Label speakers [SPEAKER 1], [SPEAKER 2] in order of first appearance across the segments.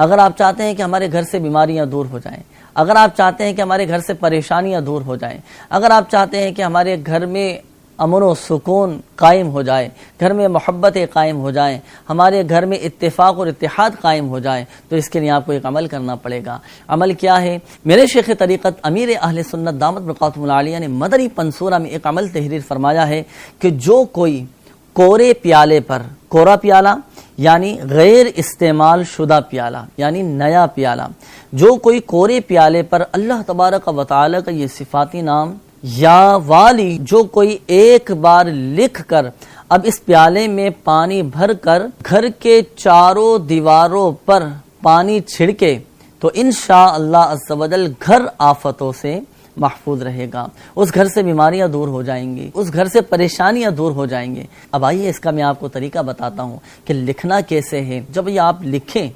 [SPEAKER 1] اگر آپ چاہتے ہیں کہ ہمارے گھر سے بیماریاں دور ہو جائیں، اگر آپ چاہتے ہیں کہ ہمارے گھر سے پریشانیاں دور ہو جائیں، اگر آپ چاہتے ہیں کہ ہمارے گھر میں امن و سکون قائم ہو جائے، گھر میں محبتیں قائم ہو جائیں، ہمارے گھر میں اتفاق اور اتحاد قائم ہو جائے، تو اس کے لیے آپ کو ایک عمل کرنا پڑے گا۔ عمل کیا ہے؟ میرے شیخ طریقت امیر اہل سنت دامت برکاتہم العالیہ نے مدنی پنصورہ میں ایک عمل تحریر فرمایا ہے کہ جو کوئی کورے پیالے پر، کورا پیالہ یعنی غیر استعمال شدہ پیالہ یعنی نیا پیالہ، جو کوئی کورے پیالے پر اللہ تبارک و تعالی کا یہ صفاتی نام یا والی جو کوئی ایک بار لکھ کر اب اس پیالے میں پانی بھر کر گھر کے چاروں دیواروں پر پانی چھڑکے تو انشاءاللہ عز و جل گھر آفتوں سے محفوظ رہے گا، اس گھر سے بیماریاں دور ہو جائیں گی، اس گھر سے پریشانیاں دور ہو جائیں گے۔ اب آئیے اس کا میں آپ کو طریقہ بتاتا ہوں کہ لکھنا کیسے ہے۔ جب یہ آپ لکھیں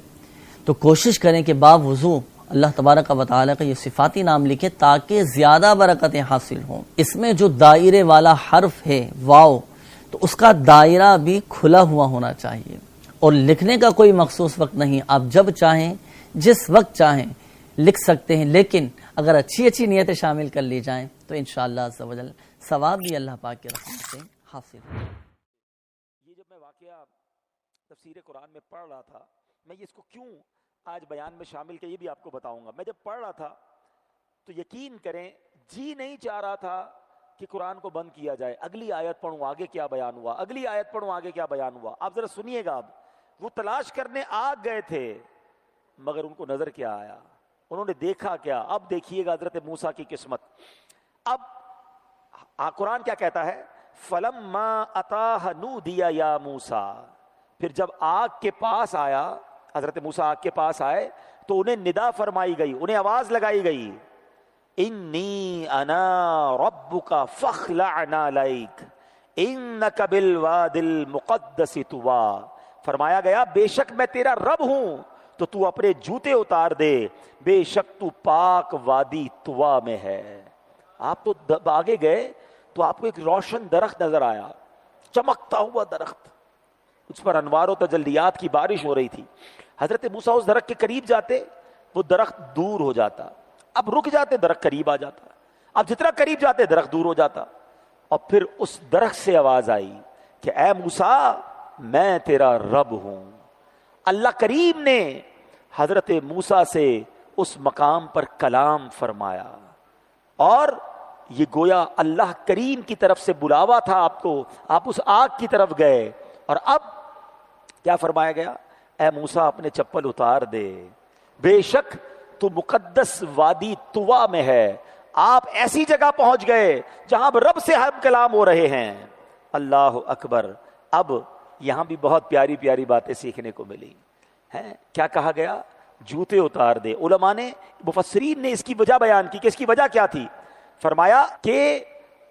[SPEAKER 1] تو کوشش کریں کہ باوضو اللہ تبارک و تعالی کا یہ صفاتی نام لکھیں تاکہ زیادہ برکتیں حاصل ہوں۔ اس میں جو دائرے والا حرف ہے واو، تو اس کا دائرہ بھی کھلا ہوا ہونا چاہیے، اور لکھنے کا کوئی مخصوص وقت نہیں، آپ جب چاہیں جس وقت چاہیں لکھ سکتے ہیں، لیکن اگر اچھی نیتیں شامل کر لی جائیں تو انشاءاللہ عز و جل ثواب بھی اللہ پاک کی رحمت سے حاصل ہو۔
[SPEAKER 2] یہ جب میں واقعہ تفسیر قرآن میں پڑھ رہا تھا، میں اس کو کیوں آج بیان میں شامل کیا یہ بھی آپ کو بتاؤں گا۔ میں جب پڑھ رہا تھا تو یقین کریں جی نہیں چاہ رہا تھا کہ قرآن کو بند کیا جائے، اگلی آیت پڑھوں آگے کیا بیان ہوا، اگلی آیت پڑھوں آگے کیا بیان ہوا۔ آپ ذرا سنیے گا، اب وہ تلاش کرنے آ گئے تھے مگر ان کو نظر کیا آیا، انہوں نے دیکھا کیا؟ اب دیکھیے گا حضرت موسیٰ کی قسمت۔ اب قرآن کیا کہتا ہے؟ فَلَمَّا أَتَاهَ نُودِيَ يَا مُوسَىٰ، پھر جب آگ کے پاس آیا، حضرت موسیٰ آگ کے پاس آئے تو انہیں ندا فرمائی گئی، انہیں آواز لگائی گئی، انی انا ربک فاخلع نعلیک انک بالوادی المقدس طوی، فرمایا گیا بے شک میں تیرا رب ہوں تو تو اپنے جوتے اتار دے، بے شک تو پاک وادی طوا میں ہے۔ آپ تو آگے گئے تو آپ کو ایک روشن درخت نظر آیا، چمکتا ہوا درخت، اس پر انوار و تجلیات کی بارش ہو رہی تھی۔ حضرت موسیٰ اس درخت کے قریب جاتے، وہ درخت دور ہو جاتا، اب رک جاتے درخت قریب آ جاتا، اب جتنا قریب جاتے درخت دور ہو جاتا، اور پھر اس درخت سے آواز آئی کہ اے موسیٰ میں تیرا رب ہوں۔ اللہ کریم نے حضرت موسیٰ سے اس مقام پر کلام فرمایا، اور یہ گویا اللہ کریم کی طرف سے بلاوا تھا آپ کو، آپ اس آگ کی طرف گئے، اور اب کیا فرمایا گیا؟ اے موسیٰ اپنے چپل اتار دے، بے شک تو مقدس وادی طوا میں ہے، آپ ایسی جگہ پہنچ گئے جہاں رب سے ہم کلام ہو رہے ہیں۔ اللہ اکبر۔ اب یہاں بھی بہت پیاری پیاری باتیں سیکھنے کو ملی ہیں۔ کیا کہا گیا؟ جوتے اتار دے۔ علماء نے، مفسرین نے اس کی وجہ بیان کی کہ اس کی وجہ کیا تھی۔ فرمایا کہ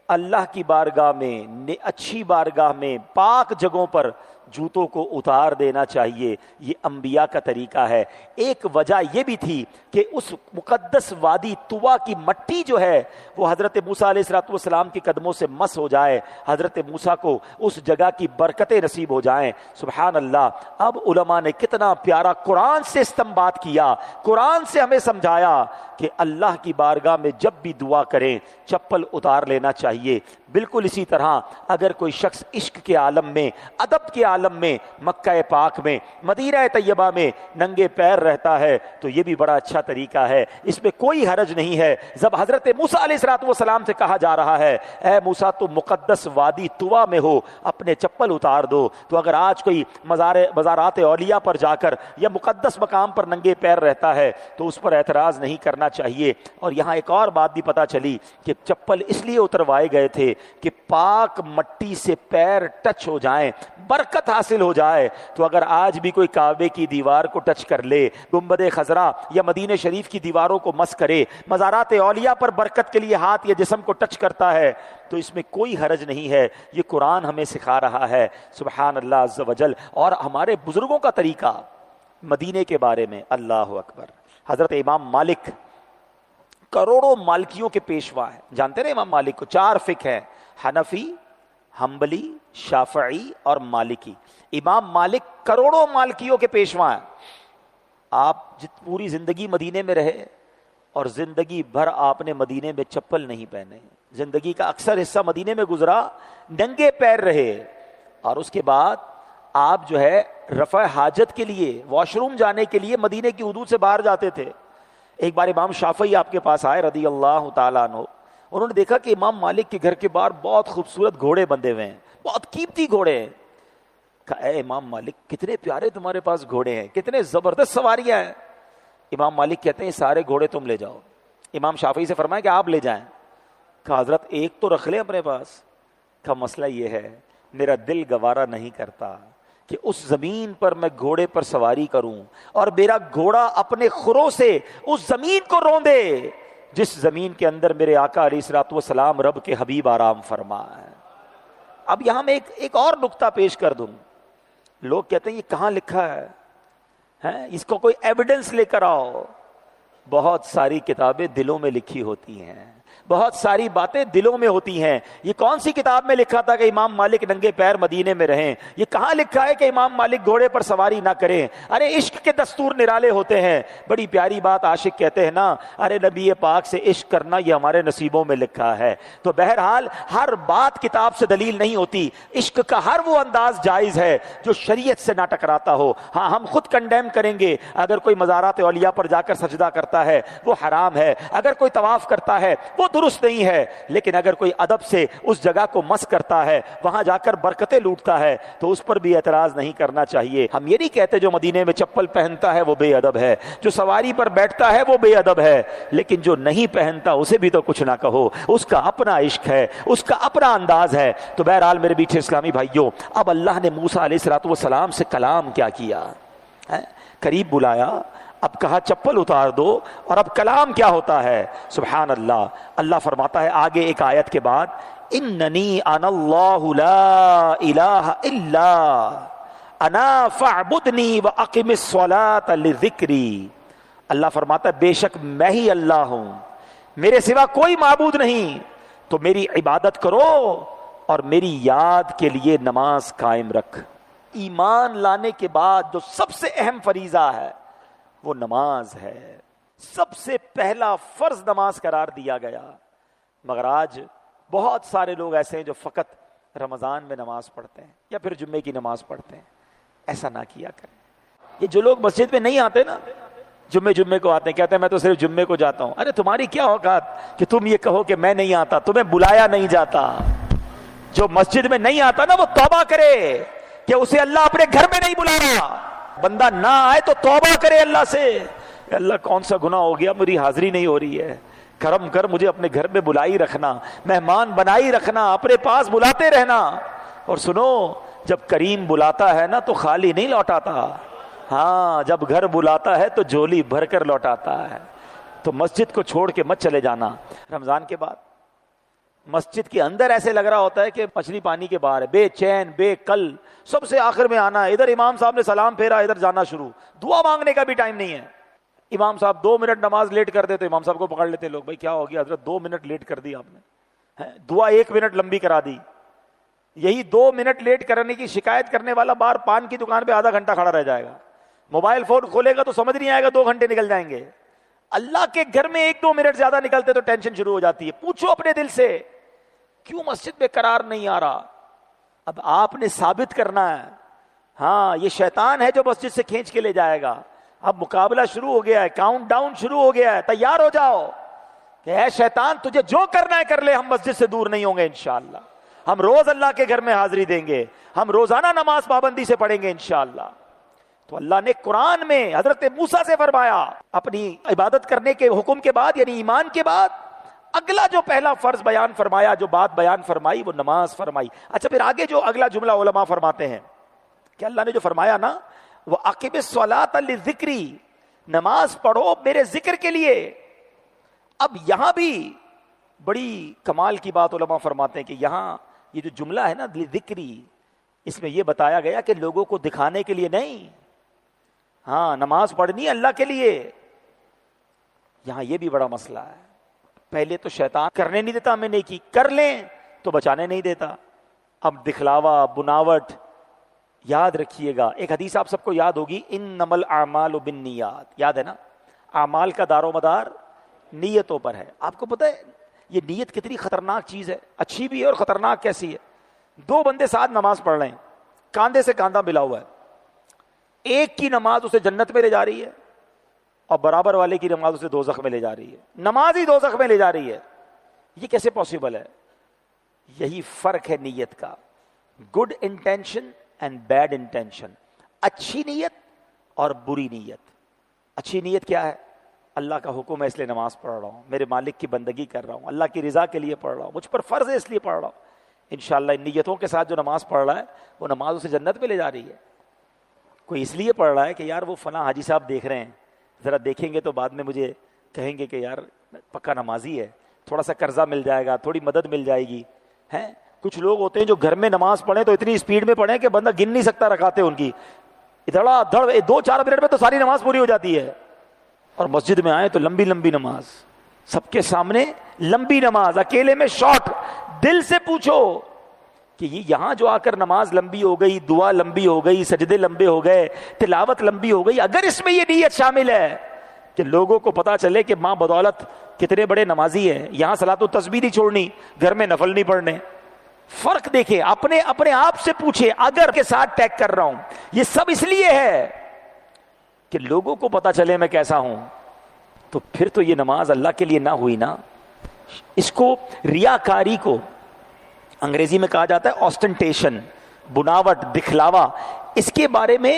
[SPEAKER 2] اللہ کی بارگاہ میں، اچھی بارگاہ میں، پاک جگہوں پر جوتوں کو اتار دینا چاہیے، یہ انبیاء کا طریقہ ہے۔ ایک وجہ یہ بھی تھی کہ اس مقدس وادی طوا کی مٹی جو ہے وہ حضرت موسیٰ علیہ السلام کے قدموں سے مس ہو جائے، حضرت موسیٰ کو اس جگہ کی برکتیں نصیب ہو جائیں۔ سبحان اللہ۔ اب علماء نے کتنا پیارا قرآن سے استنباط کیا، قرآن سے ہمیں سمجھایا کہ اللہ کی بارگاہ میں جب بھی دعا کریں چپل اتار لینا چاہیے۔ بالکل اسی طرح اگر کوئی شخص عشق کے عالم میں، ادب کے عالم میں، مکہ پاک میں، مدینہ طیبہ میں ننگے پیر رہتا ہے تو یہ بھی بڑا اچھا طریقہ ہے، اس میں کوئی حرج نہیں ہے۔ جب حضرت موسیٰ علیہ السلام سے کہا جا رہا ہے اے موسیٰ تو مقدس وادی طوا میں ہو، اپنے چپل اتار دو، تو اگر آج کوئی مزارات اولیاء پر جا کر یا مقدس مقام پر ننگے پیر رہتا ہے تو اس پر اعتراض نہیں کرنا چاہیے۔ اور یہاں ایک اور بات بھی پتہ چلی کہ چپل اس لیے اتروائے گئے تھے کہ پاک مٹی سے پیر ٹچ ہو جائیں، برکت حاصل ہو جائے۔ تو اگر آج بھی کوئی کعبے کی دیوار کو ٹچ کر لے، گنبد خضرا یا مدینہ شریف کی دیواروں کو مس کرے، مزارات اولیاء پر برکت کے لیے ہاتھ یا جسم کو ٹچ کرتا ہے، تو اس میں کوئی حرج نہیں ہے۔ یہ قرآن ہمیں سکھا رہا ہے۔ سبحان اللہ عز و جل۔ اور ہمارے بزرگوں کا طریقہ مدینے کے بارے میں، اللہ اکبر۔ حضرت امام مالک کروڑوں مالکیوں کے پیشوا ہیں، جانتے ہیں امام مالک کو؟ 4 فقہ ہیں، حنفی، حنبلی، شافعی اور مالکی۔ امام مالک کروڑوں مالکیوں کے پیشوا ہیں۔ آپ پوری زندگی مدینے میں رہے اور زندگی بھر آپ نے مدینے میں چپل نہیں پہنے، زندگی کا اکثر حصہ مدینے میں گزرا، ننگے پیر رہے، اور اس کے بعد آپ جو ہے رفع حاجت کے لیے، واش روم جانے کے لیے مدینے کی حدود سے باہر جاتے تھے۔ ایک بار امام شافعی آپ کے پاس آئے رضی اللہ تعالیٰ عنہ، انہوں نے دیکھا کہ امام مالک کے گھر کے باہر بہت خوبصورت گھوڑے بندھے ہوئے ہیں، بہت قیمتی گھوڑے ہیں۔ کہا اے امام مالک کتنے پیارے تمہارے پاس گھوڑے ہیں، کتنے زبردست سواریاں ہیں۔ امام مالک کہتے ہیں سارے گھوڑے تم لے جاؤ۔ امام شافعی سے فرمایا کہ آپ لے جائیں۔ کہا حضرت ایک تو رکھ لیں اپنے پاس۔ کہا مسئلہ یہ ہے میرا دل گوارا نہیں کرتا کہ اس زمین پر میں گھوڑے پر سواری کروں اور میرا گھوڑا اپنے خروں سے اس زمین کو روندے جس زمین کے اندر میرے آقا علیہ الصلوۃ والسلام رب کے حبیب آرام فرما ہے۔ اب یہاں میں ایک اور نقطہ پیش کر دوں۔ لوگ کہتے ہیں یہ کہاں لکھا ہے، اس کو کوئی ایویڈنس لے کر آؤ۔ بہت ساری کتابیں دلوں میں لکھی ہوتی ہیں، بہت ساری باتیں دلوں میں ہوتی ہیں۔ یہ کون سی کتاب میں لکھا تھا کہ امام مالک ننگے پیر مدینے میں رہیں؟ یہ کہاں لکھا ہے کہ امام مالک گھوڑے پر سواری نہ کریں؟ ارے عشق کے دستور نرالے ہوتے ہیں۔ بڑی پیاری بات عاشق کہتے ہیں نا، ارے نبی پاک سے عشق کرنا یہ ہمارے نصیبوں میں لکھا ہے۔ تو بہرحال ہر بات کتاب سے دلیل نہیں ہوتی، عشق کا ہر وہ انداز جائز ہے جو شریعت سے نہ ٹکراتا ہو۔ ہاں ہم خود کنڈیم کریں گے اگر کوئی مزارات اولیاء پر جا کر سجدہ کرتا ہے وہ حرام ہے، اگر کوئی طواف کرتا ہے وہ درست نہیں ہے، لیکن اگر کوئی ادب سے اس جگہ کو مس کرتا ہے، وہاں جا کر برکتیں لوٹتا ہے تو اس پر بھی اعتراض نہیں کرنا چاہیے۔ ہم یہ نہیں کہتے جو مدینے میں چپل پہنتا ہے وہ بے ادب ہے، جو سواری پر بیٹھتا ہے وہ بے ادب ہے، لیکن جو نہیں پہنتا اسے بھی تو کچھ نہ کہو، اس کا اپنا عشق ہے، اس کا اپنا انداز ہے۔ تو بہرحال میرے میٹھے اسلامی بھائیوں، اب اللہ نے موسیٰ علیہ الصلوۃ والسلام سے کلام کیا کیا، قریب بلایا، اب کہا چپل اتار دو، اور اب کلام کیا ہوتا ہے؟ سبحان اللہ۔ اللہ فرماتا ہے آگے ایک آیت کے بعد، اننی انا اللہ لا الہ الا انا فاعبدنی واقم الصلاۃ لذکری۔ اللہ فرماتا ہے بے شک میں ہی اللہ ہوں، میرے سوا کوئی معبود نہیں، تو میری عبادت کرو اور میری یاد کے لیے نماز قائم رکھ۔ ایمان لانے کے بعد جو سب سے اہم فریضہ ہے وہ نماز ہے، سب سے پہلا فرض نماز قرار دیا گیا۔ مگر آج بہت سارے لوگ ایسے ہیں جو فقط رمضان میں نماز پڑھتے ہیں یا پھر جمعے کی نماز پڑھتے ہیں۔ ایسا نہ کیا کریں۔ یہ جو لوگ مسجد میں نہیں آتے نا، جمعے کو آتے ہیں، کہتے ہیں میں تو صرف جمعے کو جاتا ہوں۔ ارے تمہاری کیا اوقات کہ تم یہ کہو کہ میں نہیں آتا، تمہیں بلایا نہیں جاتا۔ جو مسجد میں نہیں آتا نا وہ توبہ کرے کہ اسے اللہ اپنے گھر میں نہیں بلا رہا۔ بندہ نہ آئے تو توبہ کرے اللہ سے، اللہ کون سا گناہ ہو گیا، میری حاضری نہیں ہو رہی ہے، کرم کر مجھے اپنے گھر میں بلائی رکھنا، مہمان بنائی رکھنا، اپنے پاس بلاتے رہنا۔ اور سنو، جب کریم بلاتا ہے نا تو خالی نہیں لوٹاتا، ہاں جب گھر بلاتا ہے تو جھولی بھر کر لوٹاتا ہے۔ تو مسجد کو چھوڑ کے مت چلے جانا رمضان کے بعد۔ مسجد کے اندر ایسے لگ رہا ہوتا ہے کہ مچھلی پانی کے باہر ہے، بے چین بے کل، سب سے آخر میں آنا ہے، ادھر امام صاحب نے سلام پھیرا ادھر جانا شروع، دعا مانگنے کا بھی ٹائم نہیں ہے۔ امام صاحب 2 منٹ نماز لیٹ کر دے تو امام صاحب کو پکڑ لیتے لوگ، بھائی کیا ہو گیا حضرت 2 منٹ لیٹ کر دی آپ نے، دعا 1 منٹ لمبی کرا دی۔ یہی 2 منٹ لیٹ کرنے کی شکایت کرنے والا باہر پان کی دکان پہ آدھا گھنٹہ کھڑا رہ جائے گا، موبائل فون کھولے گا تو سمجھ نہیں آئے گا 2 گھنٹے نکل جائیں گے۔ اللہ کے گھر میں 1-2 منٹ زیادہ نکلتے تو ٹینشن شروع ہو جاتی ہے۔ پوچھو اپنے دل سے کیوں مسجد میں قرار نہیں آ رہا؟ اب آپ نے ثابت کرنا ہے۔ ہاں یہ شیطان ہے جو مسجد سے کھینچ کے لے جائے گا۔ اب مقابلہ شروع ہو گیا ہے، کاؤنٹ ڈاؤن شروع ہو گیا ہے، تیار ہو جاؤ کہ اے شیطان تجھے جو کرنا ہے کر لے، ہم مسجد سے دور نہیں ہوں گے انشاءاللہ۔ ہم روز اللہ کے گھر میں حاضری دیں گے، ہم روزانہ نماز پابندی سے پڑھیں گے انشاءاللہ۔ تو اللہ نے قرآن میں حضرت موسیٰ سے فرمایا، اپنی عبادت کرنے کے حکم کے بعد یعنی ایمان کے بعد اگلا جو پہلا فرض بیان فرمایا، جو بات بیان فرمائی وہ نماز فرمائی۔ اچھا پھر آگے جو اگلا جملہ علماء فرماتے ہیں کہ اللہ نے جو فرمایا نا وہ عاقب الصلاۃ لذکری، نماز پڑھو میرے ذکر کے لیے۔ اب یہاں بھی بڑی کمال کی بات علماء فرماتے ہیں کہ یہاں یہ جو جملہ ہے نا لذکری، اس میں یہ بتایا گیا کہ لوگوں کو دکھانے کے لیے نہیں، ہاں نماز پڑھنی اللہ کے لیے۔ یہاں یہ بھی بڑا مسئلہ ہے، پہلے تو شیطان کرنے نہیں دیتا ہمیں نیکی، کر لیں تو بچانے نہیں دیتا۔ اب دکھلاوا، بناوٹ، یاد رکھیے گا، ایک حدیث آپ سب کو یاد ہوگی، انما الاعمال بالنیات، یاد ہے نا؟ اعمال کا دار و مدار نیتوں پر ہے۔ آپ کو پتہ ہے یہ نیت کتنی خطرناک چیز ہے، اچھی بھی ہے اور خطرناک کیسی ہے؟ دو بندے ساتھ نماز پڑھ رہے ہیں، کاندھے سے کاندھا ملا ہوا ہے، ایک کی نماز اسے جنت میں لے جا رہی ہے اور برابر والے کی نماز اسے دوزخ میں لے جا رہی ہے، نماز ہی دوزخ میں لے جا رہی ہے۔ یہ کیسے پاسبل ہے؟ یہی فرق ہے نیت کا، good intention and bad intention, اچھی نیت اور بری نیت۔ اچھی نیت کیا ہے؟ اللہ کا حکم ہے اس لیے نماز پڑھ رہا ہوں، میرے مالک کی بندگی کر رہا ہوں، اللہ کی رضا کے لیے پڑھ رہا ہوں، مجھ پر فرض ہے اس لیے پڑھ رہا ہوں۔ انشاءاللہ ان نیتوں کے ساتھ جو نماز پڑھ رہا ہے وہ نماز اسے جنت پہ لے جا رہی ہے۔ کوئی اس لیے پڑھ رہا ہے کہ یار وہ فلاں حاجی صاحب دیکھ رہے ہیں، ذرا دیکھیں گے تو بعد میں مجھے کہیں گے کہ یار پکا نمازی ہے، تھوڑا سا قرضہ مل جائے گا، تھوڑی مدد مل جائے گی، ہیں؟ کچھ لوگ ہوتے ہیں جو گھر میں نماز پڑھیں تو اتنی اسپیڈ میں پڑھیں کہ بندہ گن نہیں سکتا رکعتیں ان کی، ادھڑا دھڑ 2-4 منٹ میں تو ساری نماز پوری ہو جاتی ہے، اور مسجد میں آئے تو لمبی لمبی نماز، سب کے سامنے لمبی نماز، اکیلے میں شارٹ۔ دل سے پوچھو کہ یہ یہاں جو آ کر نماز لمبی ہو گئی، دعا لمبی ہو گئی، سجدے لمبے ہو گئے، تلاوت لمبی ہو گئی، اگر اس میں یہ نیت شامل ہے کہ لوگوں کو پتا چلے کہ ماں بدولت کتنے بڑے نمازی ہیں، یہاں صلاۃ التسبیح نہیں چھوڑنی، گھر میں نفل نہیں پڑھنے، فرق دیکھیں، اپنے آپ سے پوچھے، اگر کے ساتھ ٹیگ کر رہا ہوں یہ سب اس لیے ہے کہ لوگوں کو پتا چلے میں کیسا ہوں، تو پھر تو یہ نماز اللہ کے لیے نہ ہوئی نا۔ اس کو ریاکاری کو انگریزی میں کہا جاتا ہے آسٹنٹیشن، بناوٹ، دکھلاوا۔ اس کے بارے میں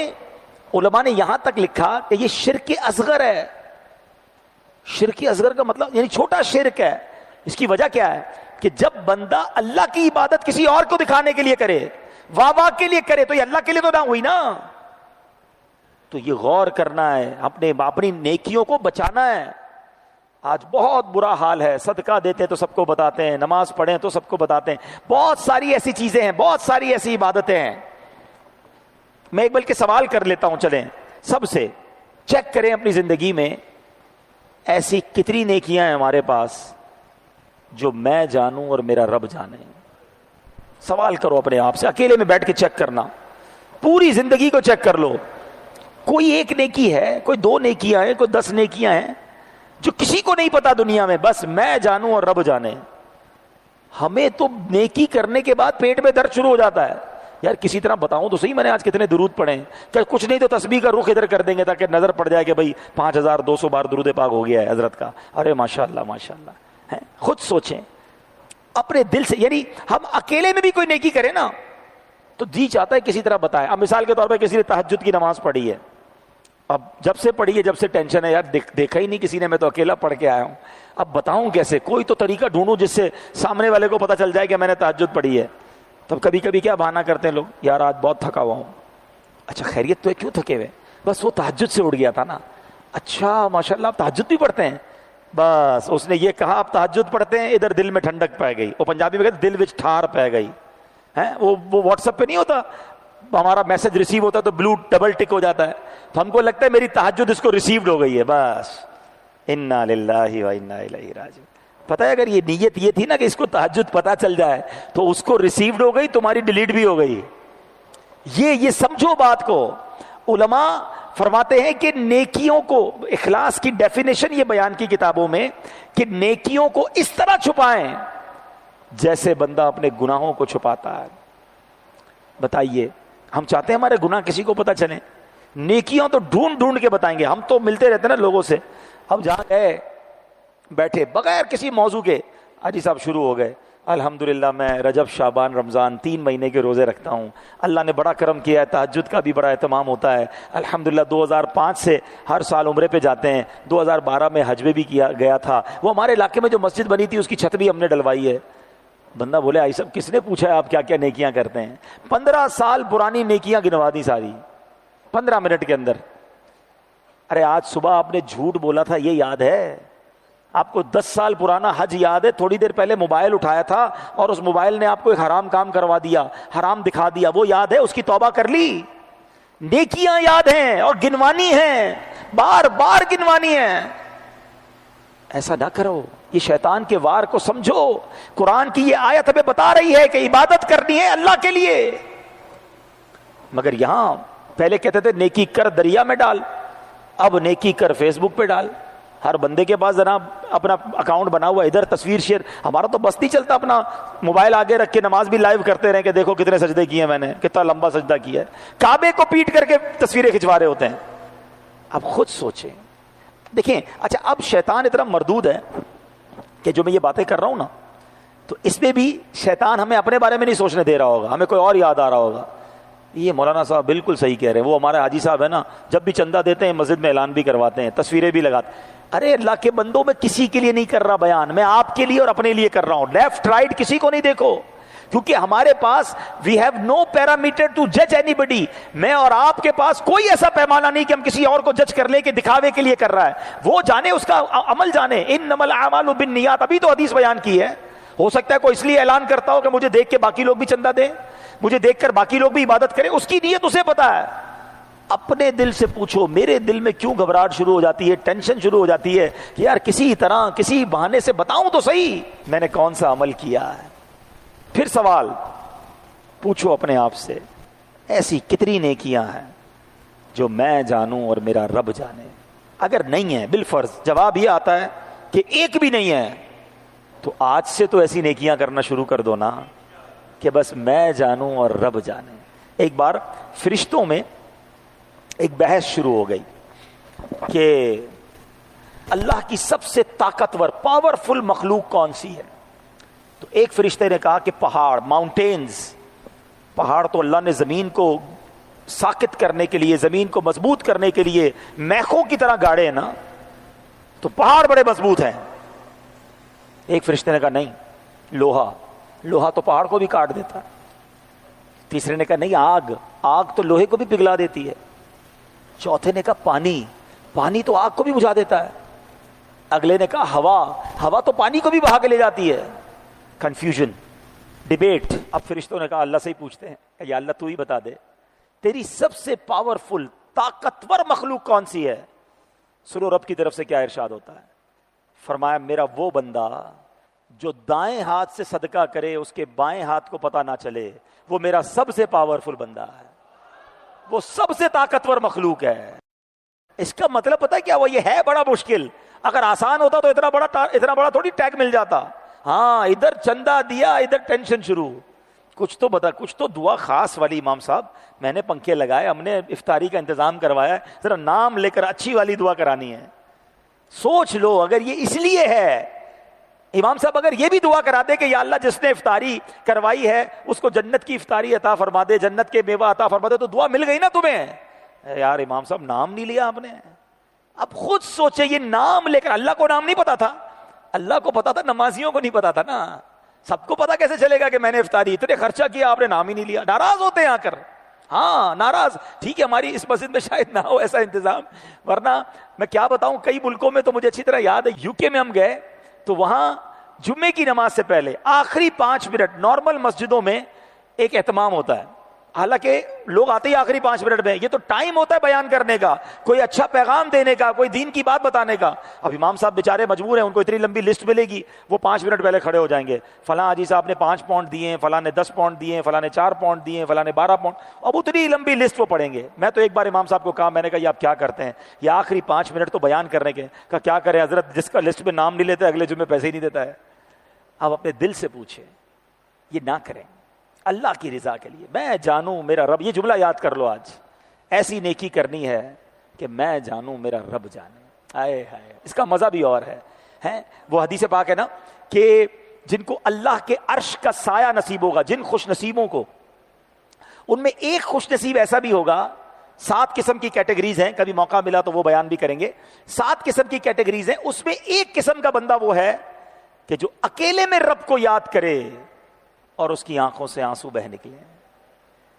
[SPEAKER 2] علماء نے یہاں تک لکھا کہ یہ شرک اصغر ہے۔ شرک اصغر کا مطلب یعنی چھوٹا شرک ہے۔ اس کی وجہ کیا ہے کہ جب بندہ اللہ کی عبادت کسی اور کو دکھانے کے لیے کرے، واہ واہ کے لیے کرے، تو یہ اللہ کے لیے تو نہ ہوئی نا۔ تو یہ غور کرنا ہے، اپنی نیکیوں کو بچانا ہے۔ آج بہت برا حال ہے، صدقہ دیتے تو سب کو بتاتے ہیں، نماز پڑھیں تو سب کو بتاتے ہیں، بہت ساری ایسی چیزیں ہیں، بہت ساری ایسی عبادتیں ہیں۔ میں ایک بلکہ سوال کر لیتا ہوں، چلیں سب سے چیک کریں اپنی زندگی میں ایسی کتنی نیکیاں ہیں ہمارے پاس جو میں جانوں اور میرا رب جانے۔ سوال کرو اپنے آپ سے، اکیلے میں بیٹھ کے چیک کرنا، پوری زندگی کو چیک کر لو۔ کوئی ایک نیکی ہے، کوئی 2 نیکیاں ہیں، کوئی 10 نیکیاں ہیں جو کسی کو نہیں پتا دنیا میں، بس میں جانوں اور رب جانے۔ ہمیں تو نیکی کرنے کے بعد پیٹ میں درد شروع ہو جاتا ہے، یار کسی طرح بتاؤں تو صحیح میں نے آج کتنے درود پڑھے، کہ کچھ نہیں تو تسبیح کا رخ ادھر کر دیں گے تاکہ نظر پڑ جائے کہ بھائی 5200 بار درود پاک ہو گیا ہے حضرت کا، ارے ماشاءاللہ ماشاءاللہ۔ خود سوچیں اپنے دل سے، یعنی ہم اکیلے میں بھی کوئی نیکی کرے نا تو جی چاہتا ہے کسی طرح بتائے۔ اب مثال کے طور پہ کسی نے تہجد کی نماز پڑھی ہے، اب جب سے پڑھی ہے جب سے ٹینشن ہے، یار دیکھا ہی نہیں کسی نے، میں تو اکیلا پڑھ کے آیا ہوں، اب بتاؤں کیسے؟ کوئی تو طریقہ ڈھونڈوں جس سے سامنے والے کو پتا چل جائے کہ میں نے تہجد پڑھی ہے۔ تب کبھی کبھی کیا بہانہ کرتے ہیں لوگ، یار آج بہت تھکا ہوا ہوں۔ اچھا خیریت تو ہے، کیوں تھکے ہوئے؟ بس وہ تہجد سے اڑ گیا تھا نا۔ اچھا ماشاءاللہ آپ تہجد بھی پڑھتے ہیں؟ بس اس نے یہ کہا آپ تہجد پڑھتے ہیں، ادھر دل میں ٹھنڈک پہ گئی، وہ پنجابی میں کہتے دل وچ ٹھار پہ گئی ہے۔ وہ واٹس ایپ پہ نہیں ہوتا، ہمارا میسج ریسیو ہوتا ہے تو بلو ڈبل ٹک ہو جاتا ہے، تو ہم کو لگتا ہے میری تہجد اس کو ریسیوڈ ہو گئی ہے، بس انا للہ و انا الیہ راجعون۔ پتہ ہے اگر یہ نیت یہ تھی نا کہ اس کو تہجد پتہ چل جائے تو اس کو ریسیوڈ ہو گئی، تمہاری ڈیلیٹ بھی ہو گئی۔ یہ سمجھو بات کو۔ علماء فرماتے ہیں کہ نیکیوں کو، اخلاص کی ڈیفینیشن یہ بیان کی کتابوں میں کہ نیکیوں کو اس طرح چھپائیں جیسے بندہ اپنے گناہوں کو چھپاتا ہے۔ بتائیے ہم چاہتے ہیں ہمارے گناہ کسی کو پتہ چلیں؟ نیکیاں تو ڈھونڈ ڈھونڈ کے بتائیں گے، ہم تو ملتے رہتے ہیں نا لوگوں سے۔ اب جہاں گئے بیٹھے بغیر کسی موضوع کے، حاجی صاحب شروع ہو گئے، الحمدللہ میں رجب شعبان رمضان 3 مہینے کے روزے رکھتا ہوں، اللہ نے بڑا کرم کیا ہے، تہجد کا بھی بڑا اہتمام ہوتا ہے، الحمدللہ 2005 سے ہر سال عمرے پہ جاتے ہیں، 2012 میں حج میں بھی کیا گیا تھا، وہ ہمارے علاقے میں جو مسجد بنی تھی اس کی چھت بھی ہم نے ڈلوائی ہے۔ بندہ بولے آئی صاحب کس نے پوچھا ہے آپ کیا کیا نیکیاں کرتے ہیں؟ 15 سال پرانی نیکیاں گنوا دی ساری 15 منٹ کے اندر۔ ارے آج صبح آپ نے جھوٹ بولا تھا یہ یاد ہے؟ آپ کو 10 سال پرانا حج یاد ہے؟ تھوڑی دیر پہلے موبائل اٹھایا تھا اور اس موبائل نے آپ کو ایک حرام کام کروا دیا، حرام دکھا دیا، وہ یاد ہے؟ اس کی توبہ کر لی؟ نیکیاں یاد ہیں اور گنوانی ہیں، بار بار گنوانی ہیں۔ ایسا نہ کرو، یہ شیطان کے وار کو سمجھو۔ قرآن کی یہ آیت ہمیں بتا رہی ہے کہ عبادت کرنی ہے اللہ کے لیے۔ مگر یہاں پہلے کہتے تھے نیکی کر دریا میں ڈال، اب نیکی کر فیس بک پہ ڈال. ہر بندے کے پاس جناب اپنا اکاؤنٹ بنا ہوا، ادھر تصویر شیئر. ہمارا تو بس نہیں چلتا اپنا موبائل آگے رکھ کے نماز بھی لائیو کرتے رہے کہ دیکھو کتنے سجدے کیے میں نے، کتنا لمبا سجدہ کیا ہے. کعبے کو پیٹ کر کے تصویریں کھنچوا رہے ہوتے ہیں. اب خود سوچیں. دیکھیں اچھا اب شیطان اتنا مردود ہے کہ جو میں یہ باتیں کر رہا ہوں نا، تو اس میں بھی شیطان ہمیں اپنے بارے میں نہیں سوچنے دے رہا ہوگا، ہمیں کوئی اور یاد آ رہا ہوگا. یہ مولانا صاحب بالکل صحیح کہہ رہے ہیں، وہ ہمارے حاجی صاحب ہے نا، جب بھی چندہ دیتے ہیں مسجد میں اعلان بھی کرواتے ہیں، تصویریں بھی لگاتے ہیں. ارے اللہ کے بندوں، میں کسی کے لیے نہیں کر رہا بیان، میں آپ کے لیے اور اپنے لیے کر رہا ہوں. لیفٹ رائٹ کسی کو نہیں دیکھو، کیونکہ ہمارے پاس we have no parameter to جج اینی بڈی. میں اور آپ کے پاس کوئی ایسا پیمانہ نہیں کہ ہم کسی اور کو جج کر لیں کہ دکھاوے کے لیے کر رہا ہے. وہ جانے، اس کا عمل جانے. انما الاعمال بالنیات، ابھی تو حدیث بیان کی ہے. ہو سکتا ہے کوئی اس لیے اعلان کرتا ہو کہ مجھے دیکھ کے باقی لوگ بھی چندہ دیں، مجھے دیکھ کر باقی لوگ بھی عبادت کریں. اس کی نیت اسے پتا ہے. اپنے دل سے پوچھو، میرے دل میں کیوں گھبراہٹ شروع ہو جاتی ہے، ٹینشن شروع ہو جاتی ہے کہ یار کسی طرح کسی بہانے سے بتاؤں تو صحیح میں نے کون سا عمل کیا ہے. پھر سوال پوچھو اپنے آپ سے، ایسی کتنی نیکیاں ہیں جو میں جانوں اور میرا رب جانے؟ اگر نہیں ہے، بالفرض جواب یہ آتا ہے کہ ایک بھی نہیں ہے، تو آج سے تو ایسی نیکیاں کرنا شروع کر دو نا کہ بس میں جانوں اور رب جانے. ایک بار فرشتوں میں ایک بحث شروع ہو گئی کہ اللہ کی سب سے طاقتور پاورفل مخلوق کون سی ہے. تو ایک فرشتے نے کہا کہ پہاڑ، ماؤنٹینز. پہاڑ تو اللہ نے زمین کو ساکت کرنے کے لیے، زمین کو مضبوط کرنے کے لیے میخوں کی طرح گاڑے ہیں نا، تو پہاڑ بڑے مضبوط ہیں. ایک فرشتے نے کہا نہیں، لوہا. لوہا تو پہاڑ کو بھی کاٹ دیتا ہے. تیسرے نے کہا نہیں، آگ. آگ تو لوہے کو بھی پگھلا دیتی ہے. چوتھے نے کہا پانی. پانی تو آگ کو بھی بجھا دیتا ہے. اگلے نے کہا ہوا. ہوا تو پانی کو بھی بہا کے لے جاتی ہے. Confusion, debate. اب فرشتوں نے کہا اللہ سے ہی پوچھتے ہیں کہ یا اللہ تو ہی بتا دے، تیری سب سے پاورفل طاقتور مخلوق کون سی ہے؟ سنو رب کی طرف سے کیا ارشاد ہوتا ہے. فرمایا میرا وہ بندہ جو دائیں ہاتھ سے صدقہ کرے اس کے بائیں ہاتھ کو پتہ نہ چلے، وہ میرا سب سے پاورفل بندہ ہے، وہ سب سے طاقتور مخلوق ہے. اس کا مطلب پتہ ہے کیا؟ وہ یہ ہے بڑا مشکل. اگر آسان ہوتا تو اتنا بڑا تھوڑی ٹیگ مل جاتا. ہاں ادھر چندہ دیا، ادھر ٹینشن شروع. کچھ تو بتا، کچھ تو دعا خاص والی. امام صاحب میں نے پنکھے لگائے، ہم نے افطاری کا انتظام کروایا، ذرا نام لے کر اچھی والی دعا کرانی ہے. سوچ لو اگر یہ اس لیے ہے، امام صاحب اگر یہ بھی دعا کرا دے کہ یا اللہ جس نے افطاری کروائی ہے اس کو جنت کی افطاری عطا فرما دے، جنت کے میوہ عطا فرما دے، تو دعا مل گئی نا تمہیں. یار امام صاحب نام نہیں لیا آپ نے. اب خود سوچے، یہ نام لے کر، اللہ کو نام نہیں پتا تھا، اللہ کو پتا تھا، نمازیوں کو نہیں پتا تھا نا. سب کو پتا کیسے چلے گا کہ میں نے افطاری اتنے خرچہ کیا، آپ نے نام ہی نہیں لیا. ناراض ہوتے ہیں آ کر. ہاں ناراض. ٹھیک ہے ہماری اس مسجد میں شاید نہ ہو ایسا انتظام، ورنہ میں کیا بتاؤں، کئی ملکوں میں تو مجھے اچھی طرح یاد ہے. یو کے میں ہم گئے تو وہاں جمعے کی نماز سے پہلے آخری 5 منٹ نارمل مسجدوں میں ایک اہتمام ہوتا ہے. حالانکہ لوگ آتے ہی آخری 5 منٹ میں، یہ تو ٹائم ہوتا ہے بیان کرنے کا، کوئی اچھا پیغام دینے کا، کوئی دین کی بات بتانے کا. اب امام صاحب بیچارے مجبور ہیں، ان کو اتنی لمبی لسٹ ملے گی، وہ 5 منٹ پہلے کھڑے ہو جائیں گے. فلاں حاجی صاحب نے 5 پاؤنڈ دیے ہیں، فلاں نے 10 پاؤنڈ دیے ہیں، فلاں نے 4 پاؤنڈ دیے ہیں، فلاں نے 12 پاؤنڈ. اب اتنی لمبی لسٹ وہ پڑھیں گے. میں تو ایک بار امام صاحب کو کہا، میں نے کہا یہ آپ کیا کرتے ہیں، یہ آخری 5 منٹ تو بیان کرنے کے. کہا کیا کریں حضرت، جس کا لسٹ میں نام نہیں لیتے اگلے جمعے پیسے ہی نہیں دیتا ہے. اب اپنے دل سے پوچھیں، یہ نہ کریں اللہ کی رضا کے لیے. میں جانوں میرا رب، یہ جملہ یاد کر لو آج. ایسی نیکی کرنی ہے کہ میں جانوں میرا رب جانے. آئے ہائے، اس کا مزہ بھی اور ہے. وہ حدیث پاک ہے نا کہ جن کو اللہ کے عرش کا سایہ نصیب ہوگا، جن خوش نصیبوں کو، ان میں ایک خوش نصیب ایسا بھی ہوگا. 7 قسم کی کیٹیگریز ہیں، کبھی موقع ملا تو وہ بیان بھی کریں گے. 7 قسم کی کیٹیگریز ہیں، اس میں ایک قسم کا بندہ وہ ہے کہ جو اکیلے میں رب کو یاد کرے اور اس کی آنکھوں سے آنسو بہ نکلے.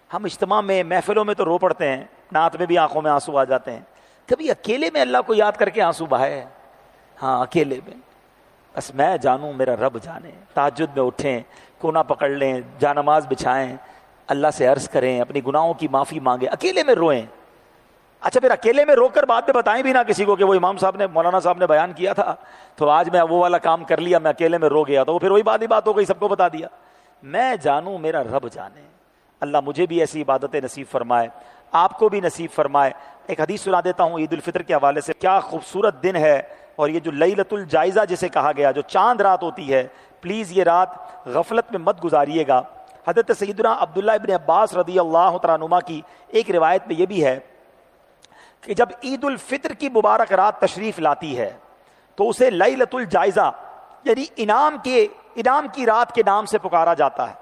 [SPEAKER 2] ہم اجتماع میں، محفلوں میں تو رو پڑتے ہیں، نعت میں بھی آنکھوں میں آنسو آ جاتے ہیں. کبھی اکیلے میں اللہ کو یاد کر کے آنسو بہائے؟ ہاں اکیلے میں. بس میں جانوں میرا رب جانے. تہجد میں اٹھیں، کونا پکڑ لیں، جانماز بچھائیں، اللہ سے عرض کریں، اپنی گناہوں کی معافی مانگیں، اکیلے میں روئیں. اچھا پھر اکیلے میں رو کر بعد میں بتائیں بھی نہ کسی کو کہ وہ امام صاحب نے، مولانا صاحب نے بیان کیا تھا تو آج میں وہ والا کام کر لیا، میں اکیلے میں رو گیا. تو وہ پھر وہی بات ہی بات ہو گئی، سب کو بتا دیا. میں جانوں میرا رب جانے. اللہ مجھے بھی ایسی عبادتیں نصیب فرمائے، آپ کو بھی نصیب فرمائے۔ ایک حدیث سنا دیتا ہوں عید الفطر کے حوالے سے، کیا خوبصورت دن ہے، اور یہ جو لیلۃ الجائزہ جسے کہا گیا، جو چاند رات ہوتی ہے، پلیز یہ رات غفلت میں مت گزاریے گا۔ حضرت سیدنا عبداللہ ابن عباس رضی اللہ تعالیٰ عنہما کی ایک روایت میں یہ بھی ہے کہ جب عید الفطر کی مبارک رات تشریف لاتی ہے تو اسے لیلۃ الجائزہ یعنی انعام کی رات کے نام سے پکارا جاتا ہے۔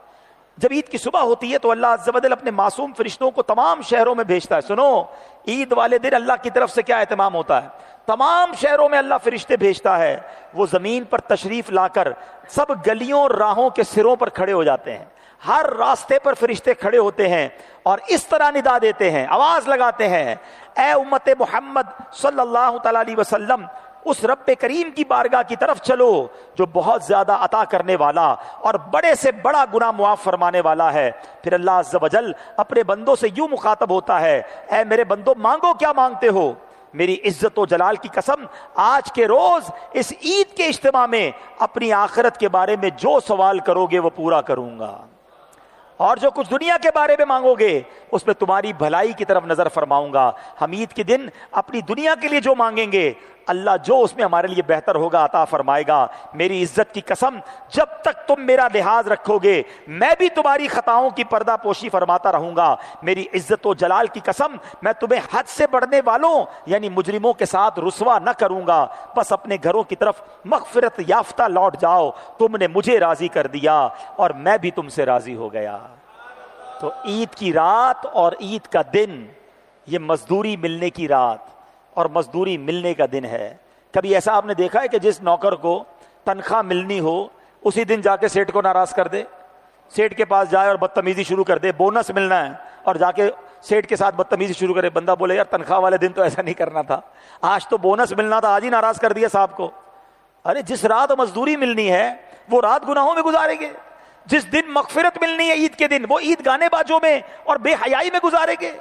[SPEAKER 2] جب عید کی صبح ہوتی ہے تو اللہ عز و جل اپنے معصوم فرشتوں کو تمام شہروں میں بھیجتا ہے۔ سنو، عید والے دن اللہ کی طرف سے کیا اہتمام ہوتا ہے، تمام شہروں میں اللہ فرشتے بھیجتا ہے، وہ زمین پر تشریف لا کر سب گلیوں اور راہوں کے سروں پر کھڑے ہو جاتے ہیں، ہر راستے پر فرشتے کھڑے ہوتے ہیں اور اس طرح ندا دیتے ہیں، آواز لگاتے ہیں، اے امت محمد صلی اللہ تعالی علیہ وسلم، اس رب کریم کی بارگاہ کی طرف چلو جو بہت زیادہ عطا کرنے والا اور بڑے سے بڑا گناہ معاف فرمانے والا ہے۔ پھر اللہ عز و جل اپنے بندوں سے یوں مخاطب ہوتا ہے، اے میرے بندو، مانگو کیا مانگتے ہو، میری عزت و جلال کی قسم، آج کے روز اس عید کے اجتماع میں اپنی آخرت کے بارے میں جو سوال کرو گے وہ پورا کروں گا، اور جو کچھ دنیا کے بارے میں مانگو گے اس میں تمہاری بھلائی کی طرف نظر فرماؤں گا۔ ہم عید کے دن اپنی دنیا کے لیے جو مانگیں گے، اللہ جو اس میں ہمارے لیے بہتر ہوگا عطا فرمائے گا۔ میری عزت کی قسم، جب تک تم میرا لحاظ رکھو گے میں بھی تمہاری خطاؤں کی پردہ پوشی فرماتا رہوں گا۔ میری عزت و جلال کی قسم، میں تمہیں حد سے بڑھنے والوں یعنی مجرموں کے ساتھ رسوا نہ کروں گا۔ بس اپنے گھروں کی طرف مغفرت یافتہ لوٹ جاؤ، تم نے مجھے راضی کر دیا اور میں بھی تم سے راضی ہو گیا۔ تو عید کی رات اور عید کا دن یہ مزدوری ملنے کی رات اور مزدوری ملنے کا دن ہے۔ کبھی ایسا آپ نے دیکھا ہے کہ جس نوکر کو تنخواہ ملنی ہو اسی دن جا کے سیٹ کو ناراض کر دے، سیٹ کے پاس جائے اور بدتمیزی شروع کر دے، بونس ملنا ہے اور جا کے سیٹ کے ساتھ بدتمیزی شروع کرے؟ بندہ بولے یار تنخواہ والے دن تو ایسا نہیں کرنا تھا، آج تو بونس ملنا تھا، آج ہی ناراض کر دیا صاحب کو۔ ارے جس رات مزدوری ملنی ہے وہ رات گناہوں میں گزاریں گے، جس دن مغفرت ملنی ہے عید کے دن وہ عید گانے بازوں میں اور بے حیائی میں گزاریں گے؟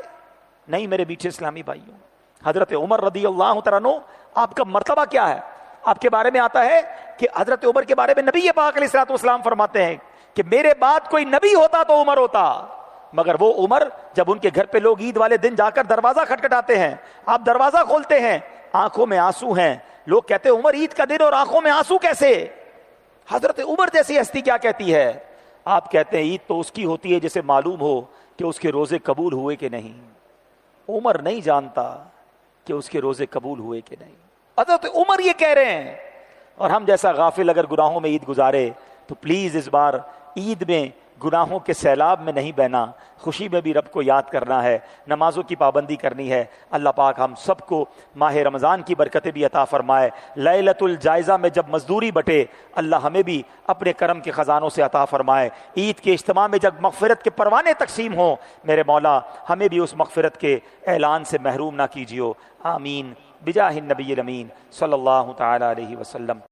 [SPEAKER 2] نہیں میرے میٹھے اسلامی بھائیوں، حضرت عمر رضی اللہ تعالیٰ عنہ، آپ کا مرتبہ کیا ہے؟ آپ کے بارے میں آتا ہے کہ حضرت عمر کے بارے میں نبی پاک علیہ الصلوۃ والسلام فرماتے ہیں کہ میرے بعد کوئی نبی ہوتا تو عمر ہوتا، مگر وہ عمر جب ان کے گھر پہ لوگ عید والے دن جا کر دروازہ کھٹکھٹاتے ہیں، آپ دروازہ کھولتے ہیں، آنکھوں میں آنسو ہیں، لوگ کہتے ہیں عمر عید کا دن اور آنکھوں میں آنسو کیسے؟ حضرت عمر جیسی ہستی کیا کہتی ہے؟ آپ کہتے ہیں عید تو اس کی ہوتی ہے جسے معلوم ہو کہ اس کے روزے قبول ہوئے کہ نہیں۔ عمر نہیں جانتا کہ اس کے روزے قبول ہوئے کہ نہیں، حضرت عمر یہ کہہ رہے ہیں۔ اور ہم جیسا غافل اگر گناہوں میں عید گزارے تو پلیز اس بار عید میں گناہوں کے سیلاب میں نہیں بہنا، خوشی میں بھی رب کو یاد کرنا ہے، نمازوں کی پابندی کرنی ہے۔ اللہ پاک ہم سب کو ماہ رمضان کی برکتیں بھی عطا فرمائے۔ لیلۃ الجائزہ میں جب مزدوری بٹے، اللہ ہمیں بھی اپنے کرم کے خزانوں سے عطا فرمائے۔ عید کے اجتماع میں جب مغفرت کے پروانے تقسیم ہوں، میرے مولا ہمیں بھی اس مغفرت کے اعلان سے محروم نہ کیجیو، آمین بجاہ النبی الامین صلی اللہ تعالی علیہ وسلم۔